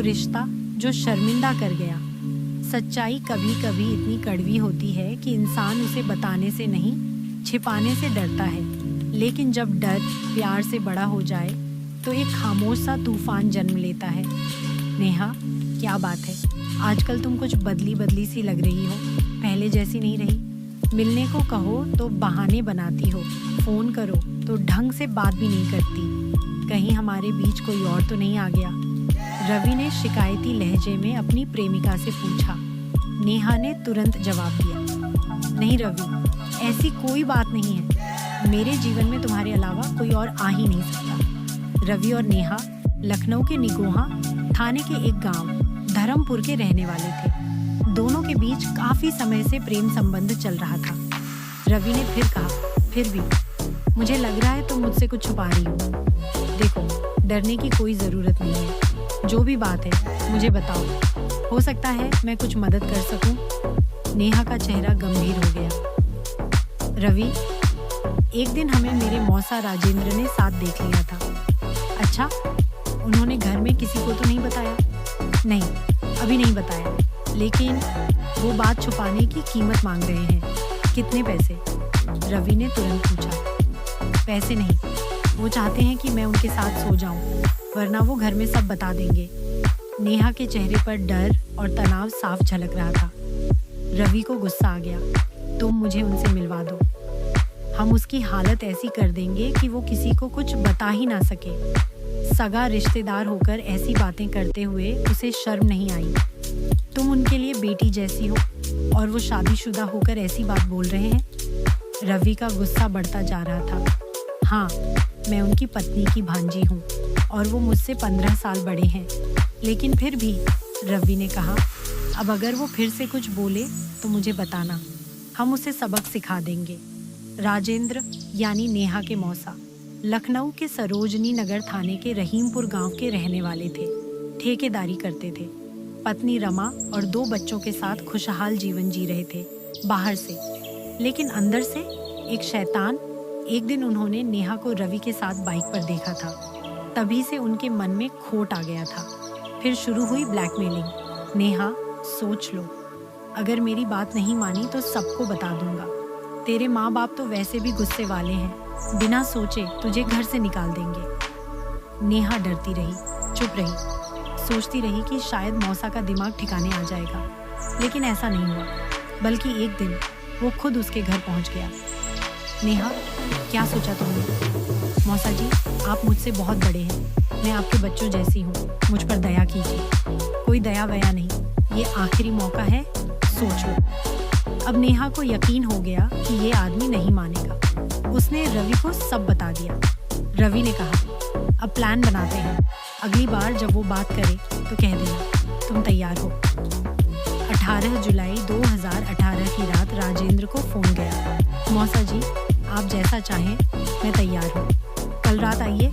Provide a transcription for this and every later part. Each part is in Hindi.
रिश्ता जो शर्मिंदा कर गया। सच्चाई कभी कभी इतनी कड़वी होती है कि इंसान उसे बताने से नहीं, छिपाने से डरता है। लेकिन जब डर प्यार से बड़ा हो जाए तो एक खामोश सा तूफान जन्म लेता है। नेहा, क्या बात है, आजकल तुम कुछ बदली बदली सी लग रही हो, पहले जैसी नहीं रही। मिलने को कहो तो बहाने बनाती हो, फोन करो तो ढंग से बात भी नहीं करती। कहीं हमारे बीच कोई और तो नहीं आ गया? रवि ने शिकायती लहजे में अपनी प्रेमिका से पूछा। नेहा ने तुरंत जवाब दिया, नहीं रवि, ऐसी कोई बात नहीं है। मेरे जीवन में तुम्हारे अलावा कोई और आ ही नहीं सकता। रवि और नेहा लखनऊ के निगोहा थाने के एक गांव धर्मपुर के रहने वाले थे। दोनों के बीच काफी समय से प्रेम संबंध चल रहा था। रवि ने फिर कहा, फिर भी मुझे लग रहा है तुम मुझसे कुछ छुपा रही हो। देखो, डरने की कोई जरूरत नहीं है। जो भी बात है मुझे बताओ, हो सकता है मैं कुछ मदद कर सकूं। नेहा का चेहरा गंभीर हो गया। रवि, एक दिन हमें मेरे मौसा राजेंद्र ने साथ देख लिया था। अच्छा, उन्होंने घर में किसी को तो नहीं बताया? नहीं, अभी नहीं बताया, लेकिन वो बात छुपाने की कीमत मांग रहे हैं। कितने पैसे? रवि ने तुरंत पूछा। पैसे नहीं, वो चाहते हैं कि मैं उनके साथ सो जाऊं, वरना वो घर में सब बता देंगे। नेहा के चेहरे पर डर और तनाव साफ झलक रहा था। रवि को गुस्सा आ गया। तुम मुझे उनसे मिलवा दो, हम उसकी हालत ऐसी कर देंगे कि वो किसी को कुछ बता ही ना सके। सगा रिश्तेदार होकर ऐसी बातें करते हुए उसे शर्म नहीं आई। तुम उनके लिए बेटी जैसी हो और वो शादीशुदा होकर ऐसी बात बोल रहे हैं। रवि का गुस्सा बढ़ता जा रहा था। हाँ, मैं उनकी पत्नी की भांजी हूँ और वो मुझसे 15 साल बड़े हैं। लेकिन फिर भी, रवि ने कहा, अब अगर वो फिर से कुछ बोले तो मुझे बताना, हम उसे सबक सिखा देंगे। राजेंद्र यानी नेहा के मौसा लखनऊ के सरोजनी नगर थाने के रहीमपुर गांव के रहने वाले थे। ठेकेदारी करते थे। पत्नी रमा और 2 बच्चों के साथ खुशहाल जीवन जी रहे थे बाहर से, लेकिन अंदर से एक शैतान। एक दिन उन्होंने नेहा को रवि के साथ बाइक पर देखा था। तभी से उनके मन में खोट आ गया था। फिर शुरू हुई ब्लैकमेलिंग। नेहा, सोच लो, अगर मेरी बात नहीं मानी तो सबको बता दूंगा। तेरे माँ बाप तो वैसे भी गुस्से वाले हैं, बिना सोचे तुझे घर से निकाल देंगे। नेहा डरती रही, चुप रही, सोचती रही कि शायद मौसा का दिमाग ठिकाने आ जाएगा। लेकिन ऐसा नहीं हुआ, बल्कि एक दिन वो खुद उसके घर पहुंच गया। नेहा, क्या सोचा तुमने? मौसा जी, आप मुझसे बहुत बड़े हैं, मैं आपके बच्चों जैसी हूँ, मुझ पर दया कीजिए। कोई दया वया नहीं, ये आखिरी मौका है, सोच लो। अब नेहा को यकीन हो गया कि ये आदमी नहीं मानेगा। उसने रवि को सब बता दिया। रवि ने कहा, अब प्लान बनाते हैं, अगली बार जब वो बात करे तो कह देना तुम तैयार हो। 18 जुलाई 2018 की रात राजेंद्र को फोन गया। मौसा जी, आप जैसा चाहें, मैं तैयार हूँ, कल रात आइए।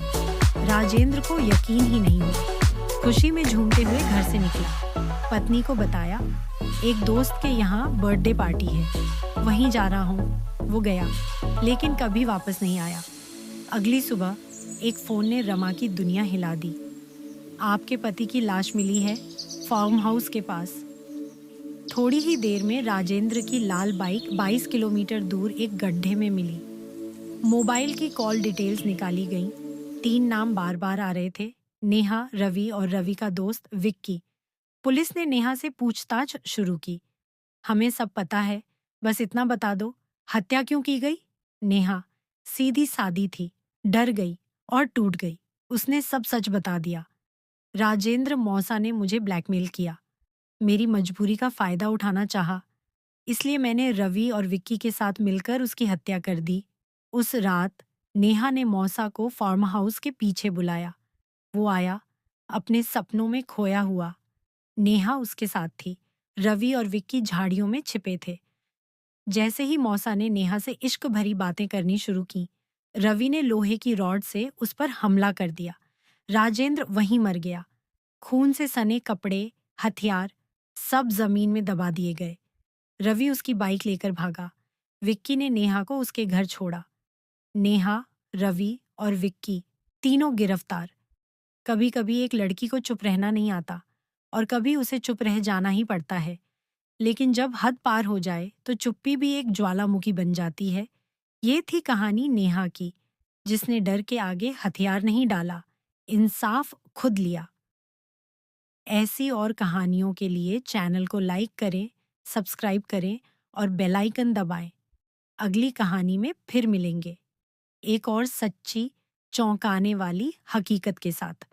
राजेंद्र को यकीन ही नहीं हुआ। खुशी में झूमते हुए घर से निकला। पत्नी को बताया, एक दोस्त के यहाँ बर्थडे पार्टी है, वहीं जा रहा हूँ। वो गया, लेकिन कभी वापस नहीं आया। अगली सुबह एक फोन ने रमा की दुनिया हिला दी। आपके पति की लाश मिली है फार्म हाउस के पास। थोड़ी ही देर में राजेंद्र की लाल बाइक 22 किलोमीटर दूर एक गड्ढे में मिली। मोबाइल की कॉल डिटेल्स निकाली गईं। 3 नाम बार बार आ रहे थे, नेहा, रवि और रवि का दोस्त विक्की। पुलिस ने नेहा से पूछताछ शुरू की। हमें सब पता है, बस इतना बता दो, हत्या क्यों की गई? नेहा सीधी सादी थी, डर गई और टूट गई। उसने सब सच बता दिया। राजेंद्र मौसा ने मुझे ब्लैकमेल किया, मेरी मजबूरी का फायदा उठाना चाहा, इसलिए मैंने रवि और विक्की के साथ मिलकर उसकी हत्या कर दी। उस रात नेहा ने मौसा को फार्म हाउस के पीछे बुलाया। वो आया, अपने सपनों में खोया हुआ। नेहा उसके साथ थी। रवि और विक्की झाड़ियों में छिपे थे। जैसे ही मौसा ने नेहा से इश्क भरी बातें करनी शुरू की, रवि ने लोहे की रॉड से उस पर हमला कर दिया। राजेंद्र वहीं मर गया। खून से सने कपड़े, हथियार सब जमीन में दबा दिए गए। रवि उसकी बाइक लेकर भागा। विक्की ने नेहा को उसके घर छोड़ा। नेहा, रवि और विक्की तीनों गिरफ्तार। कभी कभी एक लड़की को चुप रहना नहीं आता, और कभी उसे चुप रह जाना ही पड़ता है। लेकिन जब हद पार हो जाए तो चुप्पी भी एक ज्वालामुखी बन जाती है। ये थी कहानी नेहा की, जिसने डर के आगे हथियार नहीं डाला, इंसाफ खुद लिया। ऐसी और कहानियों के लिए चैनल को लाइक करें, सब्सक्राइब करें और बेल आइकन दबाएं। अगली कहानी में फिर मिलेंगे, एक और सच्ची, चौंकाने वाली हकीकत के साथ।